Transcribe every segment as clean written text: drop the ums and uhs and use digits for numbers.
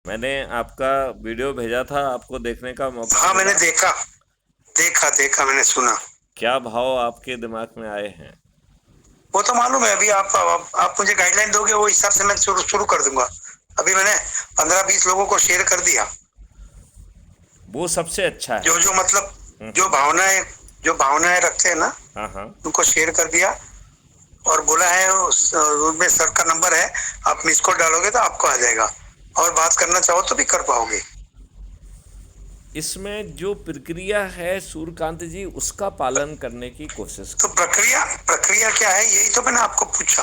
मैंने आपका वीडियो भेजा था, आपको देखने का मौका हाँ, मैंने मिला? देखा देखा देखा मैंने सुना। क्या भाव आपके दिमाग में आए हैं? वो तो मालूम है। अभी आप मुझे गाइडलाइन दोगे, वो हिसाब से मैं शुरू शुरू कर दूंगा। अभी मैंने 15-20 लोगों को शेयर कर दिया। वो सबसे अच्छा है। जो जो मतलब जो हम्म। भावनाएं जो भावनाएं रखते हैं ना, हाँ हाँ। उनको शेयर कर दिया। और बोला है उसमें सर का नंबर है, आप मिस कॉल डालोगे तो आपको आ जाएगा। और बात करना चाहो तो भी कर पाओगे। इसमें जो प्रक्रिया है सूर्यकांत जी, उसका पालन करने की कोशिश तो करिए। प्रक्रिया प्रक्रिया क्या है, यही तो मैंने आपको पूछा।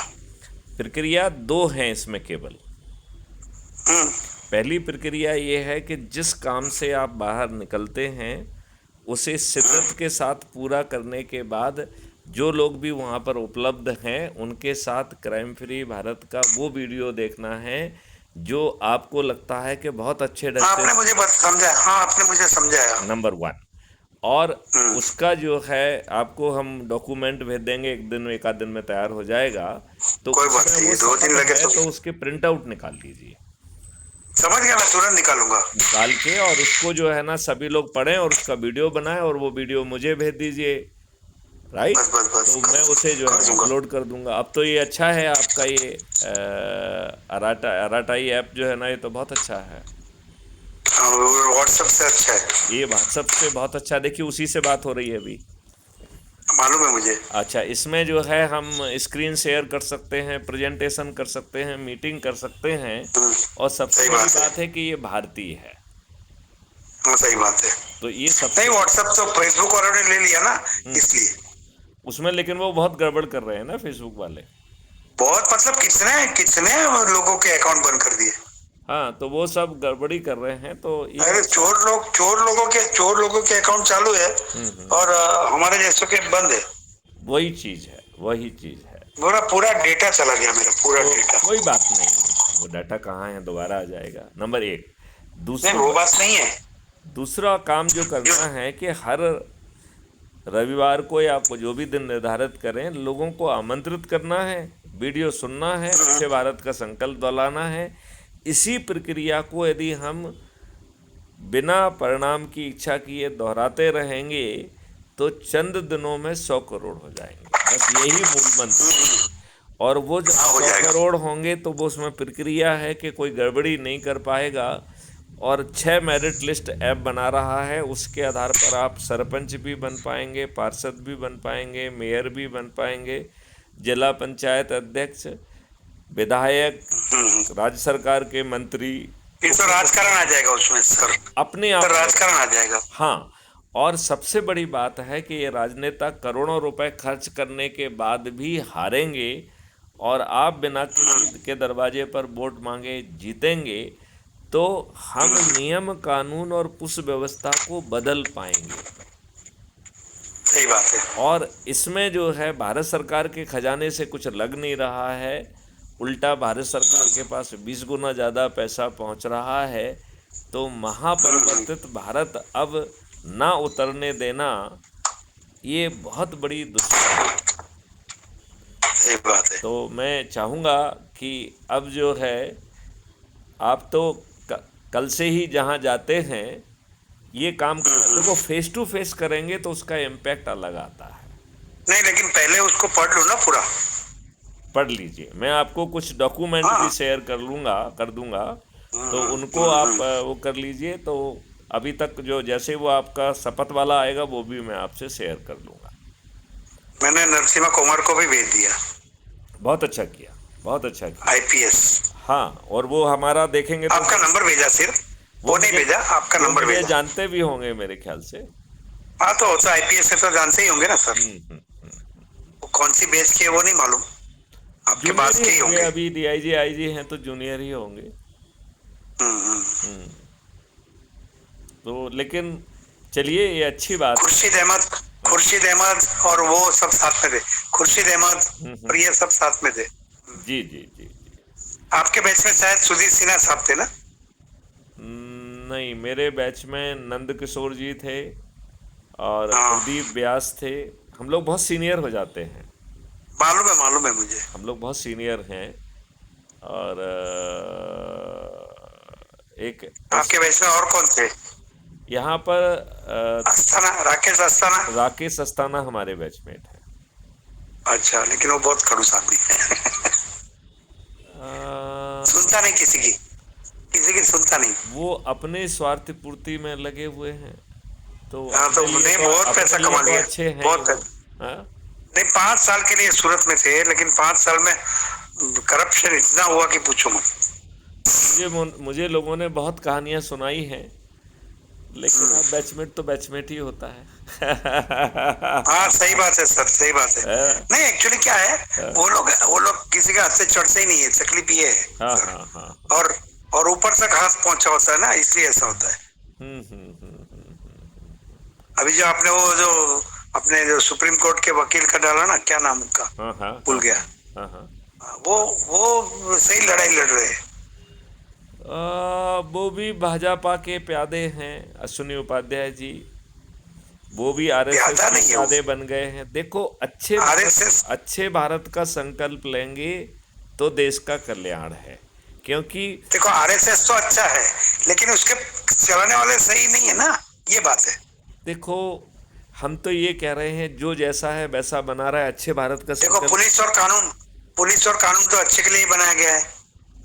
प्रक्रिया दो हैं इसमें केवल। हम्म। पहली प्रक्रिया ये है कि जिस काम से आप बाहर निकलते हैं उसे शिद्दत के साथ पूरा करने के बाद जो लोग भी वहाँ पर उपलब्ध हैं उनके साथ क्राइम फ्री भारत का वो वीडियो देखना है जो आपको लगता है कि बहुत अच्छे ढंग हाँ, से। आपने मुझे बस समझाया। हाँ, आपने मुझे समझाया। Number one. और हम्म। उसका जो है आपको हम डॉक्यूमेंट भेज देंगे, एक दिन एक आध दिन में तैयार हो जाएगा। तो कोई बात उसमें नहीं वो है, 2 दिन सफल लगे है तो तो उसके प्रिंट आउट निकाल लीजिए। समझ गया, मैं तुरंत निकालूंगा। निकाल के और उसको जो है ना सभी लोग पढ़ें और उसका वीडियो बनाएं और वो वीडियो मुझे भेज दीजिए। राइट। बस बस बस, तो मैं उसे जो है कर ना दूंगा। अपलोड कर दूंगा। अब तो ये अच्छा है आपका ये अराटाई ऐप जो है ना, ये तो बहुत अच्छा है। हाँ, व्हाट्सएप से अच्छा है। ये व्हाट्सअप से बहुत अच्छा है। देखिए उसी से बात हो रही है अभी। मालूम है मुझे। अच्छा, इसमें जो है हम स्क्रीन शेयर कर सकते हैं, प्रेजेंटेशन कर सकते हैं, मीटिंग कर सकते हैं। हम्म, और सबसे सही बड़ी बात है। बात है कि ये भारतीय है। हाँ, सही बात है। तो ये नहीं, सबसे। व्हाट्सएप तो फेसबुक वालों ने ले लिया ना, हम्म। इसलिए। उसमें लेकिन वो बहुत गड़बड़ कर रहे हैं ना फेसबुक वाले। बहुत मतलब कितने कितने लोगों के अकाउंट बंद कर दिए। हाँ, तो वो सब गड़बड़ी कर रहे हैं तो ये। अरे चोर लोगों के अकाउंट चालू है। हम्म। और हमारे जैसों के बंद है। वही चीज़ है, वही चीज़ है। पूरा पूरा डेटा चला गया, मेरा पूरा तो डेटा। कोई बात नहीं, वो डाटा कहाँ है, दोबारा आ जाएगा। नंबर एक। नहीं, दूसरी वो बात। बात नहीं है। दूसरा काम जो जो करना है कि हर रविवार को या आप जो भी दिन निर्धारित करें, लोगों को आमंत्रित करना है, वीडियो सुनना है, अच्छे भारत का संकल्प दोहराना है। इसी प्रक्रिया को यदि हम बिना परिणाम की इच्छा किए दोहराते रहेंगे तो चंद दिनों में 100 करोड़ हो जाएंगे। बस यही मूल मंत्र है। और वो जब हाँ, हो सौ जाएगा। करोड़ होंगे तो वो उसमें प्रक्रिया है कि कोई गड़बड़ी नहीं कर पाएगा। और 6 मेरिट लिस्ट ऐप बना रहा है, उसके आधार पर आप सरपंच भी बन पाएंगे, पार्षद भी बन पाएंगे, मेयर भी बन पाएंगे, जिला पंचायत अध्यक्ष, विधायक, राज्य सरकार के मंत्री, फिर उप तो राजकारण आ मुख्यमंत्री, जाएगा उसमें सर। अपने सर, आप आएगा। राजकारण आ जाएगा। हाँ। और सबसे बड़ी बात है कि ये राजनेता करोड़ों रुपए खर्च करने के बाद भी हारेंगे और आप बिना किसी के दरवाजे पर वोट मांगे जीतेंगे। तो हम नियम कानून और पुलिस व्यवस्था को बदल पाएंगे। सही बात है। और इसमें जो है भारत सरकार के खजाने से कुछ लग नहीं रहा है, उल्टा भारत सरकार के पास 20 गुना ज़्यादा पैसा पहुंच रहा है। तो महापरिवर्तित भारत अब ना उतरने देना, ये बहुत बड़ी दुश्मनी है। सही बात है। तो मैं चाहूँगा कि अब जो है आप तो कल से ही जहाँ जाते हैं ये काम करना, देखो फेस टू फेस करेंगे तो उसका इम्पैक्ट अलग आता है। नहीं, लेकिन पहले उसको पढ़ लो ना पूरा। पढ़ लीजिए, मैं आपको कुछ डॉक्यूमेंट भी हाँ। शेयर कर दूंगा। तो हम्म, उनको आप वो कर लीजिए। तो अभी तक जो जैसे वो आपका शपथ वाला आएगा वो भी मैं आपसे शेयर कर लूँगा। मैंने नरसिम्हा कुमार को भी भेज दिया। बहुत अच्छा किया, बहुत अच्छा किया। आईपीएस। हाँ, और वो हमारा देखेंगे तो आपका नंबर भेजा सिर्फ, वो वो नहीं मुझे भेजा, आपका वो नंबर मुझे भेजा। जानते भी होंगे मेरे ख्याल से। हाँ, तो आईपीएस है तो जानते ही होंगे ना सर। हम्म। वो कौन सी बेच की है वो नहीं मालूम, आपके जूनियर पास ही के ही होंगे, होंगे। अभी डीआईजी आईजी हैं तो जूनियर ही होंगे। हम्म। हम्म। तो लेकिन चलिए ये अच्छी बात है। खुर्शीद अहमद हाँ? खुर्शीद अहमद और वो सब साथ में थे। खुर्शीद अहमद और ये सब साथ में थे। जी जी जी जी। आपके बैच में शायद सुधीर सिन्हा साहब थे ना। नहीं, मेरे बैच में नंद किशोर जी थे और हाँ, प्रदीप व्यास थे। हम लोग बहुत सीनियर हो जाते हैं। मालूम है मुझे। हम लोग बहुत सीनियर हैं। और एक आपके बैच में और कौन थे? यहाँ पर अस्थाना, राकेश अस्थाना। राकेश अस्थाना हमारे बैचमेट है। अच्छा, लेकिन वो बहुत खड़ूस आदमी है। सुनता नहीं किसी की, किसी की सुनता नहीं। वो अपने स्वार्थ पूर्ति में लगे हुए हैं, तो हाँ, तो नहीं, बहुत पैसा अपने लिए कमा तो लिया, अच्छे हैं ही बहुत वो। पैसा। हाँ? नहीं, 5 साल के लिए सूरत में थे, लेकिन 5 साल में करप्शन इतना हुआ कि पूछो मत। मुझे लोगों ने बहुत कहानियां सुनाई हैं, लेकिन अब बैचमेट तो बैचमेट ही होता है। हाँ, सही बात है सर, सही बात है। हाँ नहीं, एक्चुअली क्या है, वो लोग किसी का हाथ से चढ़ते ही नहीं है, तकलीफ ये है हाँ सर। हाँ हाँ। और ऊपर तक हाथ पहुंचा होता है ना, इसलिए ऐसा होता है। अभी जो आपने वो जो अपने जो सुप्रीम कोर्ट के वकील का डाला ना, क्या नाम उनका, हाँ हाँ भूल हाँ गया। हाँ हाँ। वो सही लड़ाई लड़ रहे हैं। वो भी भाजपा के प्यादे हैं, अश्विनी उपाध्याय जी। वो भी आरएसएस ज्यादा के नहीं है वो, प्यादे बन गए हैं। देखो, आरएसएस। अच्छे भारत का संकल्प लेंगे तो देश का कल्याण है, क्योंकि देखो, आरएसएस तो अच्छा है, लेकिन उसके चलाने वाले सही नहीं है ना, ये बात है। देखो, हम तो ये कह रहे हैं जो जैसा है वैसा बना रहा है। अच्छे भारत का देखो, संकल्प पुलिस और कानून तो अच्छे के लिए ही बनाया गया है,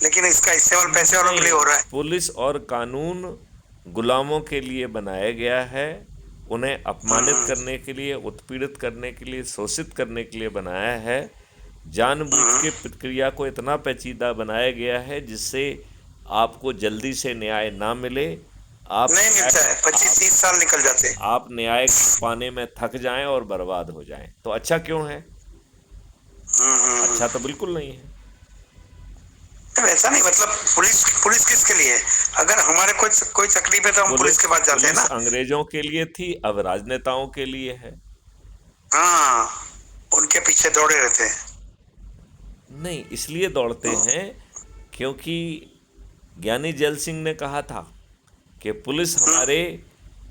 लेकिन इसका इस्तेमाल पैसे वालों के लिए हो रहा है। पुलिस और कानून गुलामों के लिए बनाया गया है, उन्हें अपमानित करने के लिए, उत्पीड़ित करने के लिए, शोषित करने के लिए बनाया है। जानबूझ के प्रक्रिया को इतना पेचीदा बनाया गया है जिससे आपको जल्दी से न्याय ना मिले। आप नहीं मिलता है, 25-30 साल निकल जाते हैं। आप न्याय पाने में थक जाएं और बर्बाद हो जाएं, तो अच्छा क्यों है? अच्छा तो बिल्कुल नहीं है। वैसा नहीं, मतलब पुलिस किसके लिए है? अगर हमारे कोई तकलीफ है तो हम पुलिस के पास जाते हैं ना। अंग्रेजों के लिए थी, अब राजनेताओं के लिए है। हाँ, उनके पीछे दौड़े रहते हैं। नहीं, इसलिए दौड़ते हैं क्योंकि ज्ञानी जैल सिंह ने कहा था कि पुलिस हमारे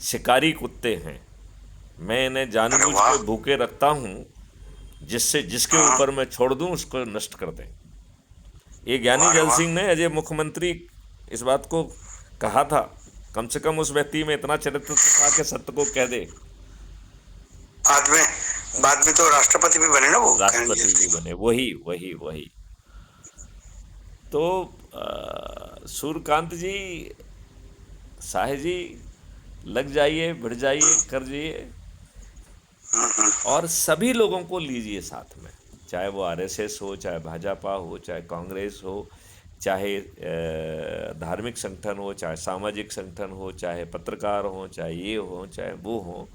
शिकारी कुत्ते हैं, मैं इन्हें जानबूझ के भूखे रखता हूं जिससे जिसके ऊपर मैं छोड़ दूं उसको नष्ट कर दें। ये ज्ञानी जैल सिंह ने, अजय मुख्यमंत्री, इस बात को कहा था। कम से कम उस व्यक्ति में इतना चरित्र था कि सत्य को कह दे। बाद में तो राष्ट्रपति भी बने ना, वो राष्ट्रपति भी बने, वही वही वही। तो सूर्यकांत जी, साहे जी, लग जाइए, भिड़ जाइए, कर जाइए, और सभी लोगों को लीजिए साथ में, चाहे वो आरएसएस हो, चाहे भाजपा हो, चाहे कांग्रेस हो, चाहे धार्मिक संगठन हो, चाहे सामाजिक संगठन हो, चाहे पत्रकार हो, चाहे ये हो, चाहे वो हो,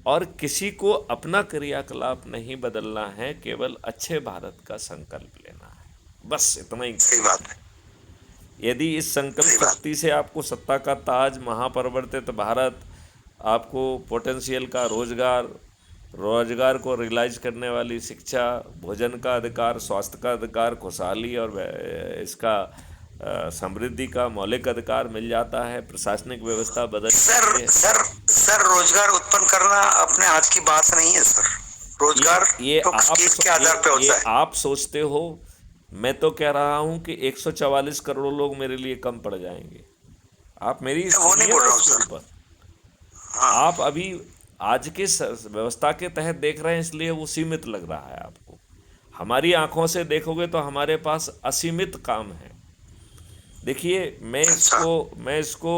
और किसी को अपना क्रियाकलाप नहीं बदलना है, केवल अच्छे भारत का संकल्प लेना है, बस इतना ही। सही बात है। यदि इस संकल्प शक्ति से आपको सत्ता का ताज, महापरिवर्तित भारत, आपको पोटेंशियल का रोजगार को रियलाइज करने वाली शिक्षा, भोजन का अधिकार, स्वास्थ्य का अधिकार, खुशहाली और इसका समृद्धि का मौलिक अधिकार मिल जाता है, प्रशासनिक व्यवस्था बदल सर, रोजगार उत्पन्न करना अपने हाथ की बात नहीं है सर। रोजगार तो स्किल के आधार पे होता है। आप सोचते हो, मैं तो कह रहा हूं कि 144 करोड़ लोग मेरे लिए कम पड़ जाएंगे। आप मेरी वो नहीं बोल रहा हूँ सर। आप अभी आज के व्यवस्था के तहत देख रहे हैं, इसलिए वो सीमित लग रहा है आपको। हमारी आंखों से देखोगे तो हमारे पास असीमित काम है। देखिए, मैं इसको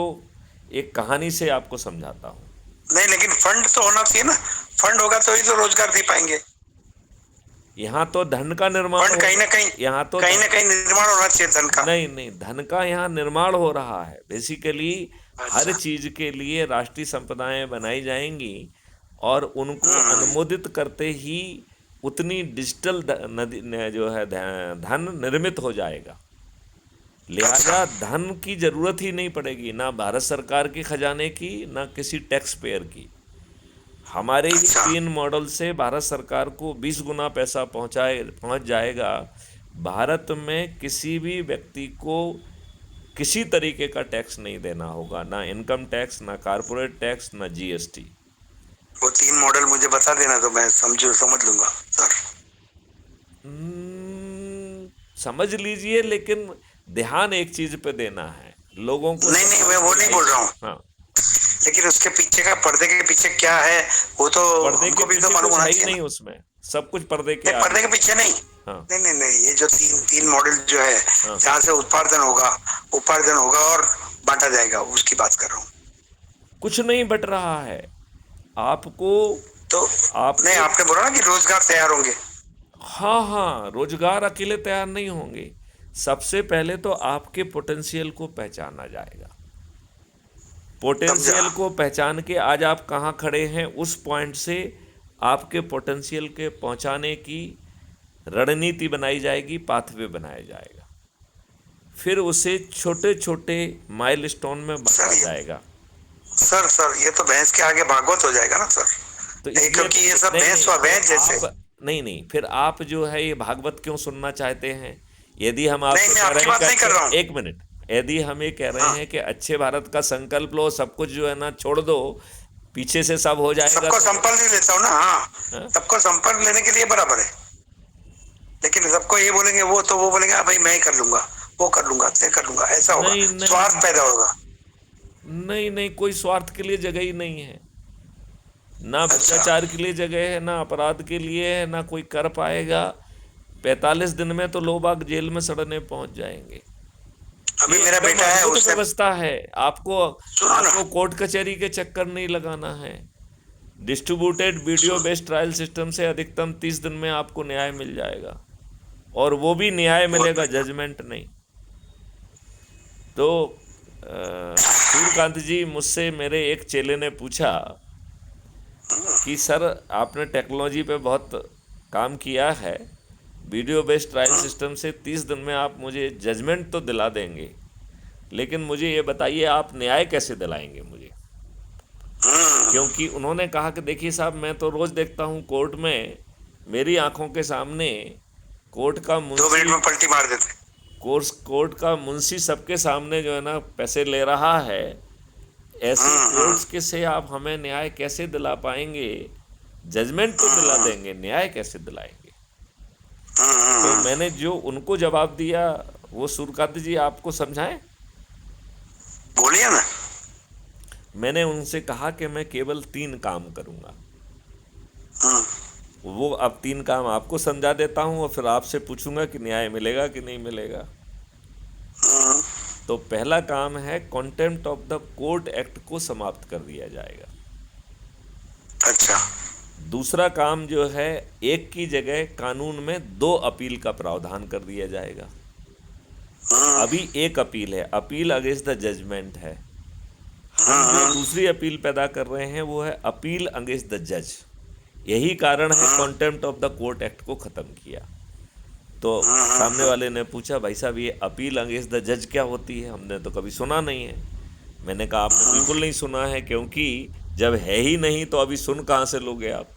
एक कहानी से आपको समझाता हूँ। नहीं, लेकिन फंड तो होना चाहिए ना, फंड होगा तो ही तो रोजगार दे पाएंगे। यहाँ तो धन का निर्माण, कहीं ना कहीं निर्माण होना चाहिए धन का। नहीं, धन का यहाँ निर्माण हो रहा है। बेसिकली हर चीज के लिए राष्ट्रीय संपदाएं बनाई जाएंगी और उनको अनुमोदित करते ही उतनी डिजिटल जो है धन निर्मित हो जाएगा। लिहाजा धन की जरूरत ही नहीं पड़ेगी, ना भारत सरकार के खजाने की, ना किसी टैक्स पेयर की। हमारे ही 3 मॉडल से भारत सरकार को 20 गुना पैसा पहुंच जाएगा। भारत में किसी भी व्यक्ति को किसी तरीके का टैक्स नहीं देना होगा, ना इनकम टैक्स, ना कारपोरेट टैक्स, ना जीएसटी। वो 3 मॉडल मुझे बता देना तो मैं समझ लूंगा सर। समझ लीजिए, लेकिन ध्यान एक चीज पे देना है। लोगों को नहीं नहीं, मैं समझ वो में नहीं बोल आएगी। रहा हूँ, हाँ, लेकिन उसके पीछे का, पर्दे के पीछे क्या है वो तो पर्दे के हमको भी तो पीछे मालूम कुछ होना है ही चाहिए नहीं ना। उसमें, सब कुछ पर्दे के नहीं, आगे पर्दे के है। पीछे नहीं। हाँ नहीं नहीं नहीं, ये जो तीन तीन मॉडल जो है हाँ। जहाँ से उपार्जन होगा और बांटा जाएगा, उसकी बात कर रहा हूँ। कुछ नहीं बट रहा है आपको। तो नहीं, आपको आपने बोला ना कि रोजगार तैयार होंगे। हाँ हाँ, रोजगार अकेले तैयार नहीं होंगे। सबसे पहले तो आपके पोटेंशियल को पहचाना जाएगा। समझा। पोटेंशियल को पहचान के आज आप कहाँ खड़े हैं, उस पॉइंट से आपके पोटेंशियल के पहुंचाने की रणनीति बनाई जाएगी, पाथवे बनाया जाएगा। फिर उसे छोटे छोटे माइलस्टोन में सर बांटा ये जाएगा। सर ये तो भैंस के आगे भागवत हो जाएगा ना सर। तो नहीं, इसलिए क्योंकि ये सब नहीं भैंस नहीं, हुआ फिर भैंस जैसे। आप नहीं नहीं, फिर आप जो है ये भागवत क्यों सुनना चाहते हैं? यदि हम नहीं, आपसे मैं कह रहे आपकी हैं बात कि नहीं कर रहा हूँ। एक मिनट, यदि हम ये कह रहे हाँ, हैं कि अच्छे भारत का संकल्प लो, सब कुछ जो है ना छोड़ दो, पीछे से सब हो जाएगा, सबको तो संपर्क ले लेता हूँ ना। हाँ, हाँ? सबको संपर्क लेने के लिए बराबर है, लेकिन सबको ये बोलेंगे वो, तो वो बोलेंगे भाई मैं ही कर लूंगा, वो कर लूंगा, तय कर लूंगा, ऐसा होगा, नहीं स्वार्थ नहीं पैदा होगा। नहीं नहीं, कोई स्वार्थ के लिए जगह ही नहीं है। ना अच्छा, भ्रष्टाचार के लिए जगह है, ना अपराध के लिए है, ना कोई कर पाएगा। 45 दिन में तो लोग बाग जेल में सड़ने पहुंच जाएंगे। अभी ये मेरा एकदम बेटा है, अद्भुत उसने, व्यवस्था है। आपको सुनो ना, आपको कोर्ट कचहरी के चक्कर नहीं लगाना है। डिस्ट्रीब्यूटेड वीडियो सुन, बेस्ड ट्रायल सिस्टम से अधिकतम 30 दिन में आपको न्याय मिल जाएगा, और वो भी न्याय बहुत मिलेगा, बढ़िया। जजमेंट नहीं। तो सूर्यकांत जी, मुझसे मेरे एक चेले ने पूछा कि सर, आपने टेक्नोलॉजी पे बहुत काम किया है, वीडियो बेस्ड ट्रायल सिस्टम से 30 दिन में आप मुझे जजमेंट तो दिला देंगे, लेकिन मुझे ये बताइए आप न्याय कैसे दिलाएंगे मुझे? क्योंकि उन्होंने कहा कि देखिए साहब, मैं तो रोज़ देखता हूँ कोर्ट में, मेरी आंखों के सामने कोर्ट का 2 मिनट मुंशी, में पलटी मार देते। कोर्ट का मुंशी सबके सामने जो है ना पैसे ले रहा है। ऐसी कोर्ट्स के से आप हमें न्याय कैसे दिला पाएंगे? जजमेंट तो दिला देंगे, न्याय कैसे दिलाएंगे? तो मैंने जो उनको जवाब दिया, वो सूर्यकांत जी आपको समझाएं। बोलिए ना। मैंने उनसे कहा कि मैं केवल 3 काम करूंगा। वो अब 3 काम आपको समझा देता हूं, और फिर आपसे पूछूंगा कि न्याय मिलेगा कि नहीं मिलेगा। तो पहला काम है, contempt of the court act को समाप्त कर दिया जाएगा। अच्छा, दूसरा काम जो है, एक की जगह कानून में 2 अपील का प्रावधान कर दिया जाएगा। अभी एक अपील है, अपील अगेंस्ट द जजमेंट है। हम जो दूसरी अपील पैदा कर रहे हैं वो है अपील अगेंस्ट द जज। यही कारण है contempt of the court act को ख़त्म किया। तो सामने वाले ने पूछा, भाई साहब ये अपील अगेंस्ट द जज क्या होती है? हमने तो कभी सुना नहीं है। मैंने कहा आपने बिल्कुल नहीं सुना है, क्योंकि जब है ही नहीं तो अभी सुन कहाँ से लोगे आप?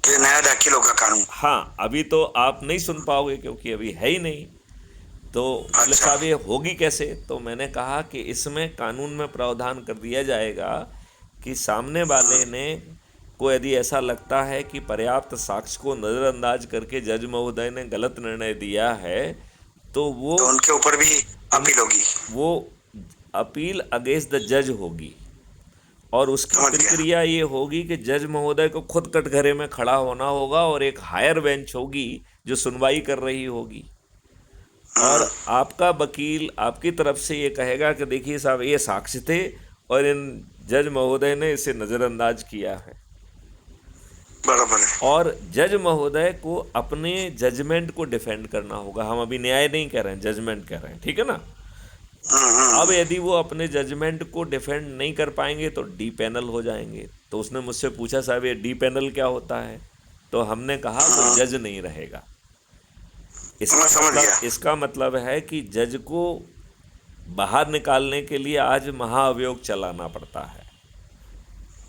ये नया दाखिल होगा कानून। हाँ, अभी तो आप नहीं सुन पाओगे क्योंकि अभी है ही नहीं। तो बोले अच्छा, साहब ये होगी कैसे? तो मैंने कहा कि इसमें कानून में प्रावधान कर दिया जाएगा कि सामने वाले ने को यदि ऐसा लगता है कि पर्याप्त साक्ष्य को नज़रअंदाज करके जज महोदय ने गलत निर्णय दिया है, तो तो उनके ऊपर भी अपील होगी। वो अपील अगेंस्ट द जज होगी। और उसकी समझ गया। प्रक्रिया ये होगी कि जज महोदय को खुद कटघरे में खड़ा होना होगा, और एक हायर बेंच होगी जो सुनवाई कर रही होगी, और आपका वकील आपकी तरफ से ये कहेगा कि देखिए साहब ये साक्ष्य थे और इन जज महोदय ने इसे नज़रअंदाज किया है। बराबर है। और जज महोदय को अपने जजमेंट को डिफेंड करना होगा। हम अभी न्याय नहीं कह रहे हैं, जजमेंट कह रहे हैं, ठीक है ना? अब यदि वो अपने जजमेंट को डिफेंड नहीं कर पाएंगे तो डी पैनल हो जाएंगे। तो उसने मुझसे पूछा, साहब ये डी पैनल क्या होता है? तो हमने कहा वो जज नहीं रहेगा। मैं समझ गया। इसका मतलब है कि जज को बाहर निकालने के लिए आज महाअभियोग चलाना पड़ता है।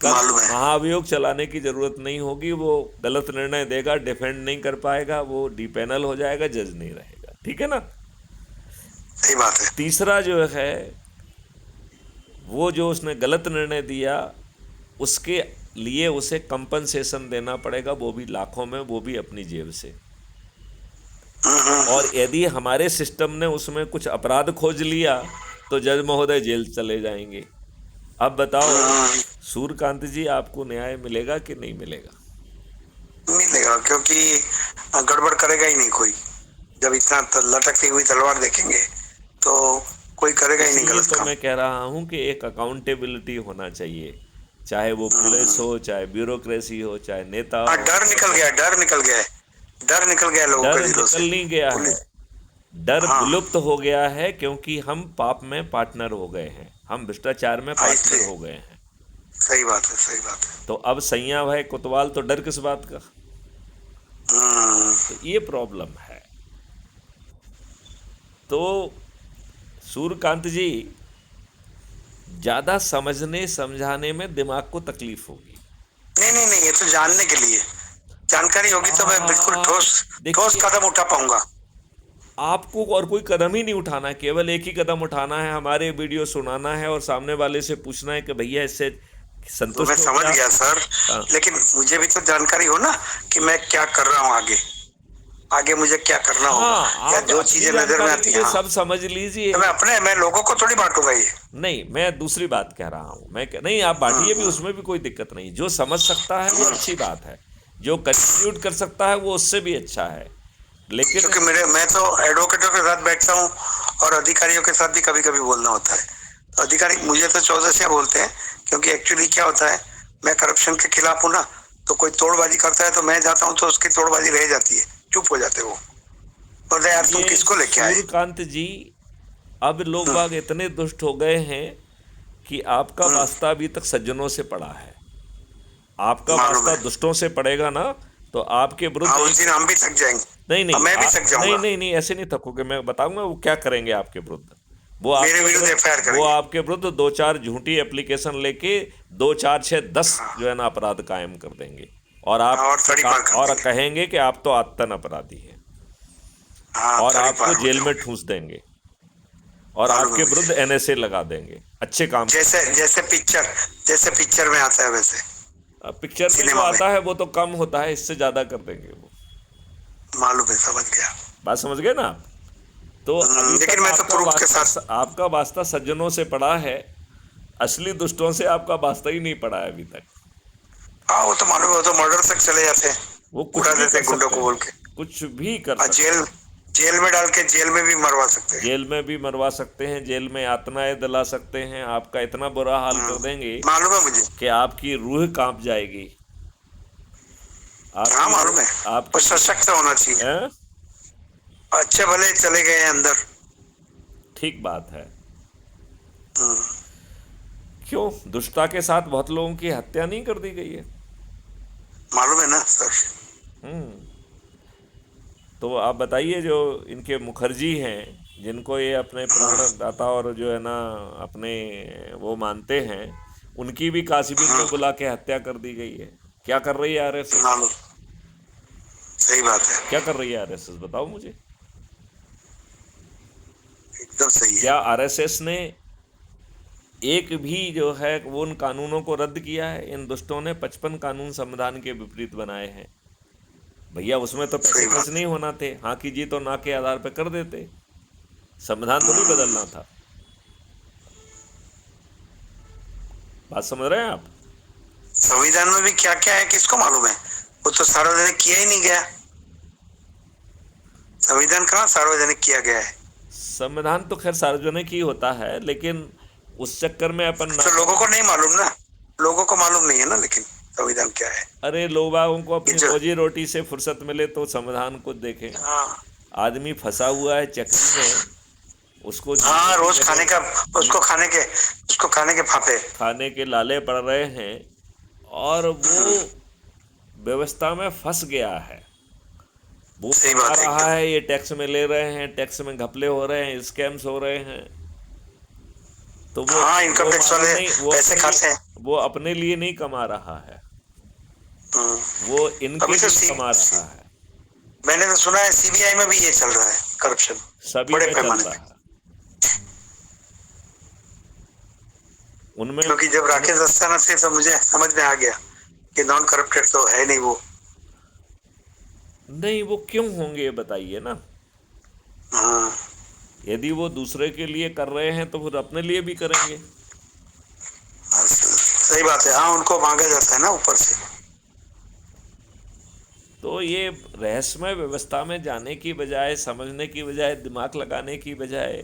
कल मालूम है। महाअभियोग चलाने की जरूरत नहीं होगी, वो गलत निर्णय देगा, डिफेंड नहीं कर पाएगा, वो डी पैनल हो जाएगा, जज नहीं रहेगा, ठीक है ना? सही बात है। तीसरा जो है, वो जो उसने गलत निर्णय दिया उसके लिए उसे कंपनसेशन देना पड़ेगा, वो भी लाखों में, वो भी अपनी जेब से। और यदि हमारे सिस्टम ने उसमें कुछ अपराध खोज लिया तो जज महोदय जेल चले जाएंगे। अब बताओ हाँ, सूर्यकांत जी, आपको न्याय मिलेगा कि नहीं मिलेगा? मिलेगा, क्योंकि गड़बड़ करेगा ही नहीं कोई। जब इतना लटकती हुई तलवार देखेंगे तो कोई करेगा ही नहीं इसलिए गलत तो काम। मैं कह रहा हूं कि एक अकाउंटेबिलिटी होना चाहिए, चाहे वो पुलिस हो, चाहे ब्यूरोक्रेसी हो, चाहे नेता हाँ, हो। डर निकल गया, डर निकल गया है, डर निकल गया है लोगों के डर दिलों से। निकल नहीं गया है, पुलिस। डर हाँ, विलुप्त हो गया है, क्योंकि हम पाप में पार्टनर हो गए हैं, हम भ्रष्टाचार में हाँ, पार्टनर इसलिए हो गए हैं। सही बात है, सही बात है। तो अब सैया भाई कोतवाल तो डर किस बात का? हम्म। तो ये प्रॉब्लम है। तो सूर्यकांत जी, ज्यादा समझने समझाने में दिमाग को तकलीफ होगी। नहीं नहीं नहीं, ये तो जानने के लिए, जानकारी होगी तो मैं बिल्कुल ठोस ठोस देखिए, कदम उठा पाऊंगा। आपको और कोई कदम ही नहीं उठाना है, केवल एक ही कदम उठाना है, हमारे वीडियो सुनाना है और सामने वाले से पूछना है कि भैया इससे तो मैं संतुष्ट हो समझ क्या? गया सर, हाँ, लेकिन मुझे भी तो जानकारी हो ना कि मैं क्या कर रहा हूँ आगे, आगे मुझे क्या करना होगा, हाँ, या आप जो अपनी चीजें नजर में जानकारी के आती हैं। लिए हाँ, सब समझ लीजिए। तो मैं लोगों को थोड़ी बांटूंगा ये। नहीं, मैं दूसरी बात कह रहा हूँ, नहीं, आप बांटिए भी, उसमें भी कोई दिक्कत नहीं। जो समझ सकता है वो अच्छी बात है, जो कंट्रीब्यूट कर सकता है वो उससे भी अच्छा है, लेकिन क्योंकि मैं तो एडवोकेटों के साथ बैठता हूँ और अधिकारियों के साथ भी कभी कभी बोलना होता है। तो अधिकारी मुझे तो चौदसिया बोलते हैं, क्योंकि एक्चुअली क्या होता है, मैं करप्शन के खिलाफ हूँ ना, तो कोई तोड़बाजी करता है तो मैं जाता हूँ तो उसकी तोड़बाजी रह जाती है, चुप हो जाते वो, बोलते यार तुम ये किसको लेके आए। सूर्यकांत जी, अब लोग हम्म, बाग इतने दुष्ट हो गए हैं कि आपका हम्म, वास्ता अभी तक सज्जनों से पड़ा है। आपका मालूम वास्ता है। दुष्टों से पड़ेगा ना, तो आपके विरुद्ध हाँ, उस एक, दिन हम भी थक जाएंगे। नहीं अब नहीं, मैं भी थक नहीं जाऊंगा। नहीं नहीं, ऐसे नहीं थकोगे, मैं बताऊंगा वो क्या करेंगे आपके विरुद्ध। मेरे विरुद्ध एफआईआर वो करेंगे। आपके विरुद्ध दो चार झूठी एप्लीकेशन लेके 2 4 6 10 हाँ, जो है ना अपराध कायम कर देंगे, और आप हाँ, और तड़ी पार कर और देंगे। कहेंगे कि आप तो आत्तन अपराधी हैं, हाँ, और तड़ी आपको पार हो जेल में जाओगे। ठूस देंगे, और मालूम है आपके मुझे। विरुद्ध एनएसए लगा देंगे। अच्छे काम जैसे करते हैं। जैसे पिक्चर में आता है वैसे, अब पिक्चर में जो सिनेमा में। आता है वो तो कम होता है, इससे ज्यादा कर देंगे वो। मालूम है, समझ गया। बात समझ गए ना आप? तो अभी लेकिन तक मैं तो प्रूफ के साथ। आपका वास्ता सज्जनों से पड़ा है, असली दुष्टों से आपका वास्ता ही नहीं पड़ा है अभी तक। हाँ, वो तो मालूम है, वो तो मर्डर तक चले जाते हैं, वो कुछ उड़ा भी देते कर हैं गुंडों सकते को हैं, बोल के। कुछ भी कर और सकते हैं। जेल में डाल के जेल में भी मरवा सकते हैं। जेल में भी मरवा सकते हैं, जेल में यातनाएं दिला सकते हैं, आपका इतना बुरा हाल कर देंगे मालूम है मुझे। कि आपकी रूह कांप जाएगी। हाँ, आपकी मालूम है। रूह वो आपकी सशक्त होना चाहिए। हैं? अच्छे भले चले गए हैं अंदर। ठीक बात है। हम्म, क्यों, दुष्टता के साथ बहुत लोगों की हत्या नहीं कर दी गई है? मालूम है ना सर। हम्म। तो आप बताइए, जो इनके मुखर्जी हैं, जिनको ये अपने प्राणदाता और जो है ना अपने वो मानते हैं, उनकी भी काश्मीर में बुला के हत्या कर दी गई है। क्या कर रही है आरएसएस? मालूम, सही बात है। क्या कर रही है आरएसएस, बताओ मुझे। एकदम सही है। क्या आरएसएस ने एक भी जो है वो उन कानूनों को रद्द किया है? इन दुष्टों ने 55 कानून संविधान के विपरीत बनाए हैं। भैया उसमें तो पैसे सही खर्च बात नहीं होना थे, हाँ की जी तो ना के आधार पर कर देते, संविधान थोड़ी है। बदलना था। बात समझ रहे हैं आप? संविधान में भी क्या क्या है किसको मालूम है, वो तो सार्वजनिक किया ही नहीं गया। संविधान कहाँ सार्वजनिक किया गया है। संविधान तो खैर सार्वजनिक ही होता है, लेकिन उस चक्कर में अपन तो ना, लोगों को नहीं मालूम ना, लोगों को मालूम नहीं है ना, लेकिन संविधान क्या है। अरे लोगों को ये अपनी जो, रोजी रोटी से फुर्सत मिले तो संविधान को देखें। हाँ, आदमी फंसा हुआ है चक्री में, उसको जीने हाँ, की रोज खाने का, जगह उसको खाने के फाफे। खाने के लाले पड़ रहे हैं, और वो व्यवस्था में फंस गया है। वो सही कमा बात है रहा एकदम। है, ये टैक्स में ले रहे हैं, टैक्स में घपले हो रहे हैं, स्कैम्स हो रहे हैं। तो हाँ, इनकम वो टैक्स मानो वाले नहीं, पैसे खाते हैं। वो अपने लिए नहीं कमा रहा है, हम्म, वो इनके अभी तो लिए कमा रहा है। मैंने तो सुना है सीबीआई में भी ये चल रहा है, करप्शन सभी बड़े में चल पैमाने रहा पे। है उनमें। क्योंकि जब राकेश अस्थाना थे तो मुझे समझ में आ गया कि नॉन करप्टेड तो है नहीं वो। नहीं, वो क्यों होंगे ये बताइए ना। हाँ, यदि वो दूसरे के लिए कर रहे हैं तो फिर अपने लिए भी करेंगे। सही बात है। हाँ, उनको मांगा जाता है ना ऊपर से। तो ये रहस्यमय व्यवस्था में जाने की बजाय, समझने की बजाय, दिमाग लगाने की बजाय,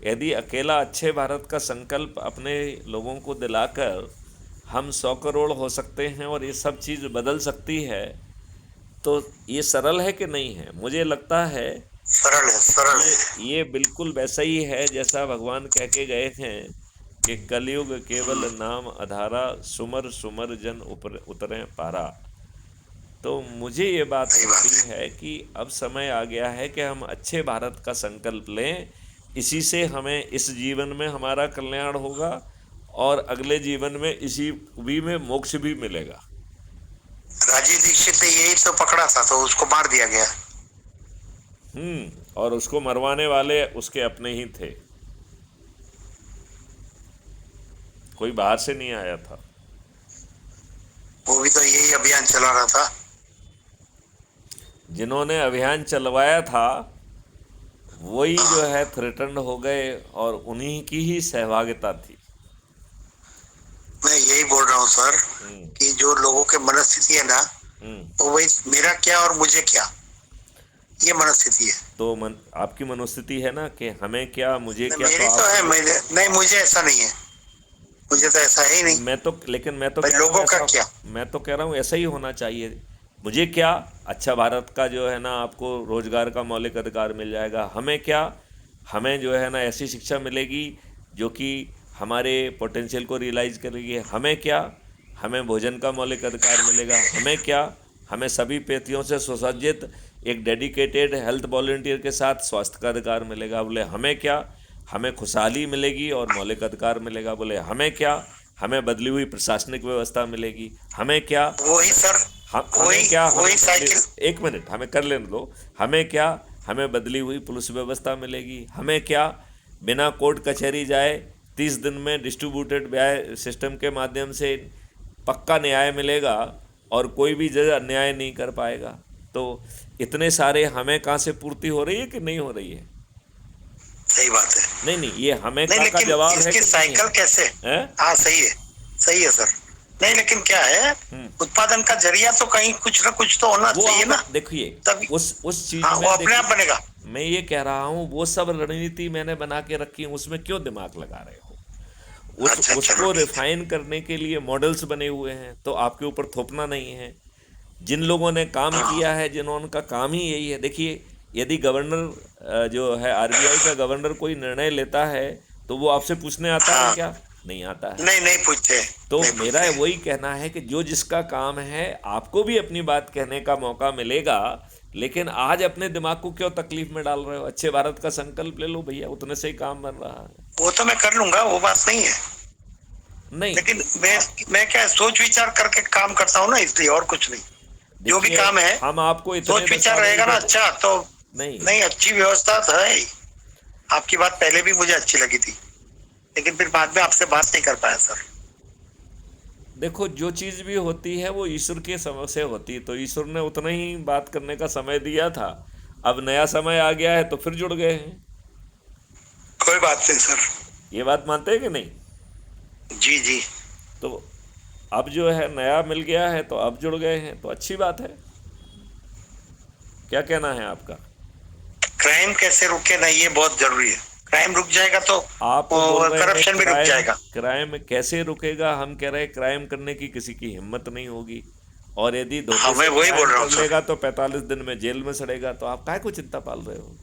यदि अकेला अच्छे भारत का संकल्प अपने लोगों को दिलाकर हम 100 करोड़ हो सकते हैं और ये सब चीज़ बदल सकती है, तो ये सरल है कि नहीं है? मुझे लगता है सरल है, सरल है। ये बिल्कुल वैसा ही है जैसा भगवान कह के गए हैं कि कलयुग केवल नाम आधारा, सुमर सुमर जन उतरे पारा। तो मुझे ये बात सही बात लगती है। है कि अब समय आ गया है कि हम अच्छे भारत का संकल्प लें। इसी से हमें इस जीवन में हमारा कल्याण होगा और अगले जीवन में इसी भी में मोक्ष भी मिलेगा। राजीव दीक्षित ने यही तो पकड़ा था, तो उसको मार दिया गया। और उसको मरवाने वाले उसके अपने ही थे, कोई बाहर से नहीं आया था। वो भी तो यही अभियान चला रहा था। जिन्होंने अभियान चलवाया था वही जो है थ्रेटन्ड हो गए और उन्हीं की ही सहभागिता थी। मैं यही बोल रहा हूँ सर कि जो लोगों के मनस्थिति है ना, वो वही मेरा क्या और मुझे क्या, ये मनस्थिति है। तो आपकी मनोस्थिति है ना कि हमें क्या, मुझे क्या। मेरी तो है, नहीं मुझे ऐसा नहीं है, मुझे तो ऐसा है ही नहीं। मैं तो लोगों का क्या, मैं तो कह रहा हूँ ऐसा ही होना चाहिए। मुझे क्या, अच्छा भारत का जो है ना आपको रोजगार का मौलिक अधिकार मिल जाएगा। हमें क्या, हमें जो है ना ऐसी शिक्षा मिलेगी जो कि हमारे पोटेंशियल को रियलाइज करेगी। हमें क्या, हमें भोजन का मौलिक अधिकार मिलेगा। हमें क्या, हमें सभी पेथियों से सुसज्जित एक डेडिकेटेड हेल्थ वॉलंटियर के साथ स्वास्थ्य का अधिकार मिलेगा। बोले हमें क्या, हमें खुशहाली मिलेगी और मौलिक अधिकार मिलेगा। बोले हमें क्या, हमें बदली हुई प्रशासनिक व्यवस्था मिलेगी। हमें क्या, वही सर, हमें क्या, वही साइकिल। एक मिनट हमें कर लेने दो। हमें क्या, हमें बदली हुई पुलिस व्यवस्था मिलेगी। हमें क्या, बिना कोर्ट कचहरी जाए 30 दिन में डिस्ट्रीब्यूटेड न्याय सिस्टम के माध्यम से पक्का न्याय मिलेगा और कोई भी जज अन्याय नहीं कर पाएगा। तो इतने सारे हमें कहाँ से पूर्ति हो रही है कि नहीं हो रही है? सही बात है। नहीं, ये हमें नहीं, का जवाब है इसकी कि साइकिल कैसे? हाँ सही है, सही है सर। नहीं लेकिन क्या है, उत्पादन का जरिया तो कहीं कुछ ना कुछ तो होना चाहिए ना। देखिए उस चीज हाँ, में वो अपने आप बनेगा। मैं ये कह रहा हूँ वो सब रणनीति मैंने बना के रखी है, उसमें क्यों दिमाग लगा रहे हो? उसको रिफाइन करने के लिए मॉडल्स बने हुए हैं, तो आपके ऊपर थोपना नहीं है। जिन लोगों ने काम किया है, जिन्होंने का काम ही यही है। देखिए यदि गवर्नर जो है आरबीआई का गवर्नर कोई निर्णय लेता है तो वो आपसे पूछने आता है क्या? नहीं आता है। नहीं पूछते। तो मेरा वही कहना है कि जो जिसका काम है आपको भी अपनी बात कहने का मौका मिलेगा, लेकिन आज अपने दिमाग को क्यों तकलीफ में डाल रहे हो? अच्छे भारत का संकल्प ले लो भैया, उतने से ही काम बन रहा है। वो तो मैं कर लूंगा, वो बात नहीं है। नहीं, लेकिन मैं क्या सोच विचार करके काम करता हूँ ना, इसलिए और कुछ नहीं। जो भी काम है हम आपको सोच विचार रहेगा ना अच्छा, तो नहीं अच्छी व्यवस्था तो है। आपकी बात पहले भी मुझे अच्छी लगी थी, लेकिन फिर बाद में आपसे बात नहीं कर पाया सर। देखो जो चीज भी होती है वो ईश्वर के समय से होती है, तो ईश्वर ने उतना ही बात करने का समय दिया था। अब नया समय आ गया है तो फिर जुड़ गए हैं। कोई बात नहीं सर। ये बात मानते हैं कि नहीं? जी जी। तो अब जो है नया मिल गया है तो अब जुड़ गए हैं, तो अच्छी बात है। क्या कहना है आपका? क्राइम कैसे रुके ना, ये बहुत जरूरी है। क्राइम रुक जाएगा तो आप करप्शन भी रुक जाएगा। क्राइम कैसे रुकेगा? हम कह रहे हैं क्राइम करने की किसी की हिम्मत नहीं होगी, और यदि हाँ, मैं वही बोल रहा हूँ लेगा तो 45 दिन में जेल में सड़ेगा। तो आप काहे को चिंता पाल रहे हो?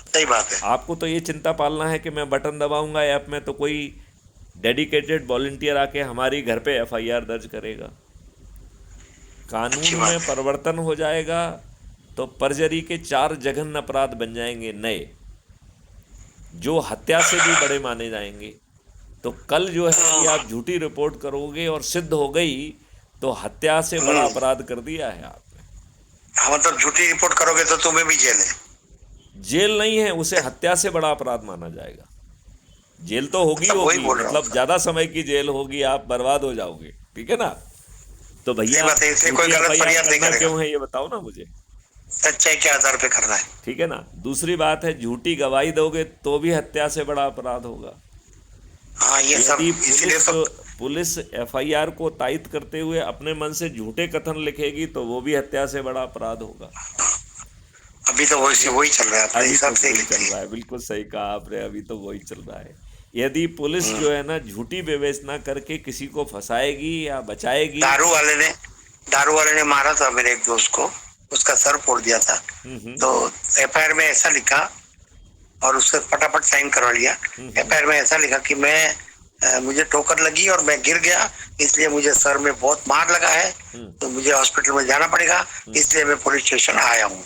सही बात है। आपको तो ये चिंता पालना है कि मैं बटन दबाऊंगा ऐप में तो कोई डेडिकेटेड वॉलंटियर आके हमारी घर पे एफआईआर दर्ज करेगा। कानून में परिवर्तन हो जाएगा तो परजरी के 4 जघन्य अपराध बन जाएंगे नए, जो हत्या से भी बड़े माने जाएंगे। तो कल जो है कि आप झूठी रिपोर्ट करोगे और सिद्ध हो गई तो हत्या से बड़ा अपराध कर दिया है आपने। हाँ, मतलब झूठी रिपोर्ट करोगे तो तुम्हें भी जेल है। जेल नहीं है, उसे हत्या से बड़ा अपराध माना जाएगा। जेल तो होगी, मतलब ज्यादा समय की जेल होगी, आप बर्बाद हो जाओगे। ठीक है ना? तो भैया कोई गलत फरियाद नहीं करेगा। क्यों है ये बताओ ना मुझे। सच्चाई के आधार पे करना है। ठीक है ना। दूसरी बात है, झूठी गवाही दोगे तो भी हत्या से बड़ा अपराध होगा। हाँ, ये सब यदि इसीलिए तो पुलिस एफआईआर को तायद करते हुए अपने मन से झूठे कथन लिखेगी तो वो भी हत्या से बड़ा अपराध होगा। अभी तो वही चल रहा है, अपने अभी तो हिसाब से ही वही लिखती चल है। रहा है, बिल्कुल सही कहा आपने, अभी तो वही चल रहा है। यदि पुलिस जो है ना झूठी विवेचना करके किसी को फंसाएगी या बचाएगी। दारू वाले ने मारा था मेरे एक दोस्त को, उसका सर फोड़ दिया था। तो एफआईआर में ऐसा लिखा और उससे फटाफट साइन करवा लिया। एफआईआर में ऐसा लिखा कि मुझे ठोकर लगी और मैं गिर गया, इसलिए मुझे सर में बहुत मार लगा है, तो मुझे हॉस्पिटल में जाना पड़ेगा, इसलिए मैं पुलिस स्टेशन आया हूँ।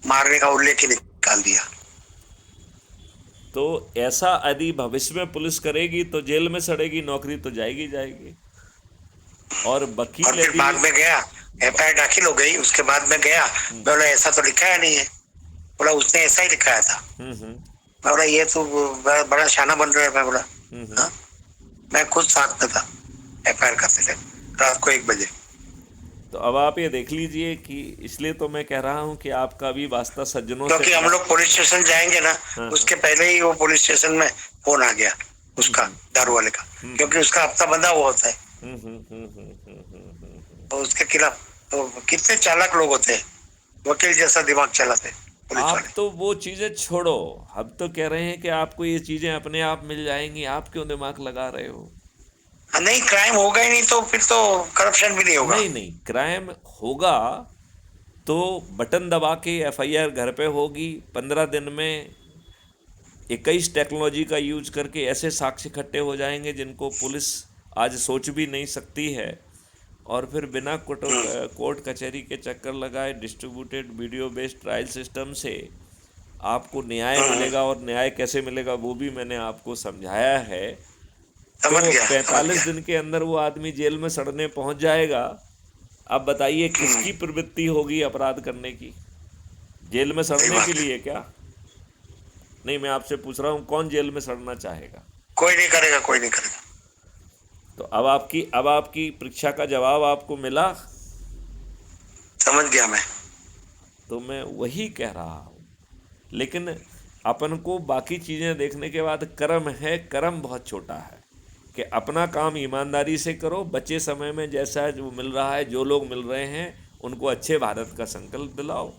मारने का उल्लेख ही निकाल दिया। तो ऐसा यदि भविष्य में पुलिस करेगी तो जेल में सड़ेगी, नौकरी तो जाएगी जाएगी। और वकील और फिर बाद में गया, एफआईआर दाखिल हो गई, उसके बाद में गया, बोला ऐसा तो लिखा है नहीं है, बोला उसने ऐसा ही लिखाया था। मैं बोला ये तो बड़ा शाना बन रहा है। मैं बोला मैं खुद साथ में था एफआईआर करते थे रात को 1 बजे। तो अब आप ये देख लीजिए कि इसलिए तो मैं कह रहा हूँ कि आपका भी वास्ता सज्जनों से, क्योंकि हम लोग पुलिस स्टेशन जाएंगे ना, उसके पहले ही वो पुलिस स्टेशन में फोन आ गया उसका, दारू वाले का, क्योंकि उसका हफ्ता बंधा हुआ होता है। तो उसके खिलाफ तो कितने चालाक लोग होते हैं, वकील जैसा दिमाग चलाते पुलिस आप वाले। तो वो चीजें छोड़ो, हम तो कह रहे हैं कि आपको ये चीजें अपने आप मिल जाएंगी, आप क्यों दिमाग लगा रहे हो? नहीं, क्राइम होगा ही नहीं तो फिर तो करप्शन भी नहीं होगा। नहीं, क्राइम होगा तो बटन दबा के एफआईआर घर पे होगी, 15 दिन में 21 टेक्नोलॉजी का यूज करके ऐसे साक्ष्य इकट्ठे हो जाएंगे जिनको पुलिस आज सोच भी नहीं सकती है। और फिर बिना कोर्ट कचहरी के चक्कर लगाए distributed video based trial system से आपको न्याय मिलेगा। और न्याय कैसे मिलेगा वो भी मैंने आपको समझाया है। तो 45 दिन के अंदर वो आदमी जेल में सड़ने पहुंच जाएगा। अब बताइए किसकी प्रवृत्ति होगी अपराध करने की? जेल में सड़ने के लिए क्या? नहीं, मैं आपसे पूछ रहा हूँ, कौन जेल में सड़ना चाहेगा? कोई नहीं करेगा, कोई नहीं करेगा। तो अब आपकी परीक्षा का जवाब आपको मिला। समझ गया मैं। तो मैं वही कह रहा हूँ, लेकिन अपन को बाकी चीज़ें देखने के बाद कर्म है, कर्म बहुत छोटा है कि अपना काम ईमानदारी से करो। बचे समय में जैसा जो मिल रहा है, जो लोग मिल रहे हैं, उनको अच्छे भारत का संकल्प दिलाओ।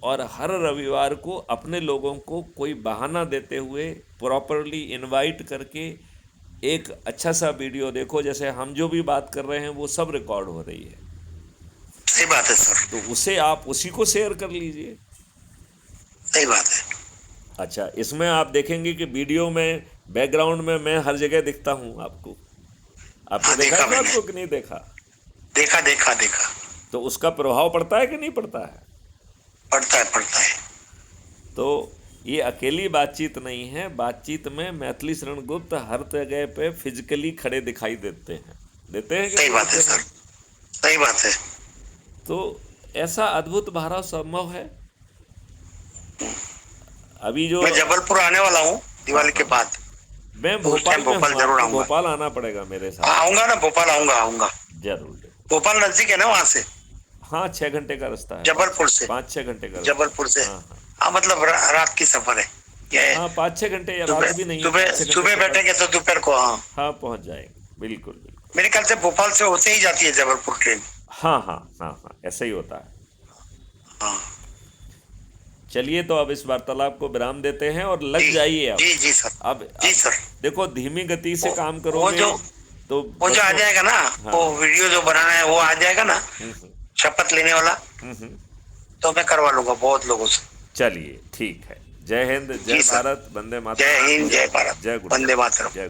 और हर रविवार को अपने लोगों को कोई बहाना देते हुए प्रॉपरली इनवाइट करके एक अच्छा सा वीडियो देखो। जैसे हम जो भी बात कर रहे हैं वो सब रिकॉर्ड हो रही है। सही बात है सर। तो उसे आप उसी को शेयर कर लीजिए। सही बात है। अच्छा, इसमें आप देखेंगे कि वीडियो में बैकग्राउंड में मैं हर जगह दिखता हूँ आपको। आपने देखा है आपको कि नहीं देखा? देखा। तो उसका प्रभाव पड़ता है कि नहीं पड़ता है? पड़ता है। तो ये अकेली बातचीत नहीं है। बातचीत में मैथिली शरण गुप्त हर जगह पे फिजिकली खड़े दिखाई देते हैं सही बात है सर, सही बात है। तो ऐसा अद्भुत भारत संभव है। अभी जो मैं जबलपुर आने वाला हूँ दिवाली के बाद। मैं भोपाल जरूर आऊंगा। भोपाल आना पड़ेगा मेरे साथ। आऊंगा ना, भोपाल आऊंगा जरूर। भोपाल नजदीक है ना वहाँ से? हाँ, 6 घंटे का रास्ता है। जबलपुर से 5-6 घंटे का। जबलपुर से हाँ, मतलब रात की सफर है। हाँ, 5-6 घंटे या रात भी नहीं। सुबह बैठेंगे तो दोपहर को हाँ पहुँच जाएंगे। बिल्कुल। मेरे ख्याल से भोपाल से होते ही जाती है जबलपुर ट्रेन। हाँ, ऐसा ही होता है। हाँ। चलिए, तो अब इस वार्तालाप को विराम देते हैं और लग जाइए अब। जी सर। अब सर देखो, धीमी गति से काम करोगे तो वो जो आ जाएगा ना, वो वीडियो जो बनाना है वो आ जाएगा ना, शपथ लेने वाला, तो मैं करवा लूंगा बहुत लोगों से। चलिए, ठीक है। जय हिंद, जय भारत, वंदे मातरम। जय हिंद, जय भारत, वंदे मातरम।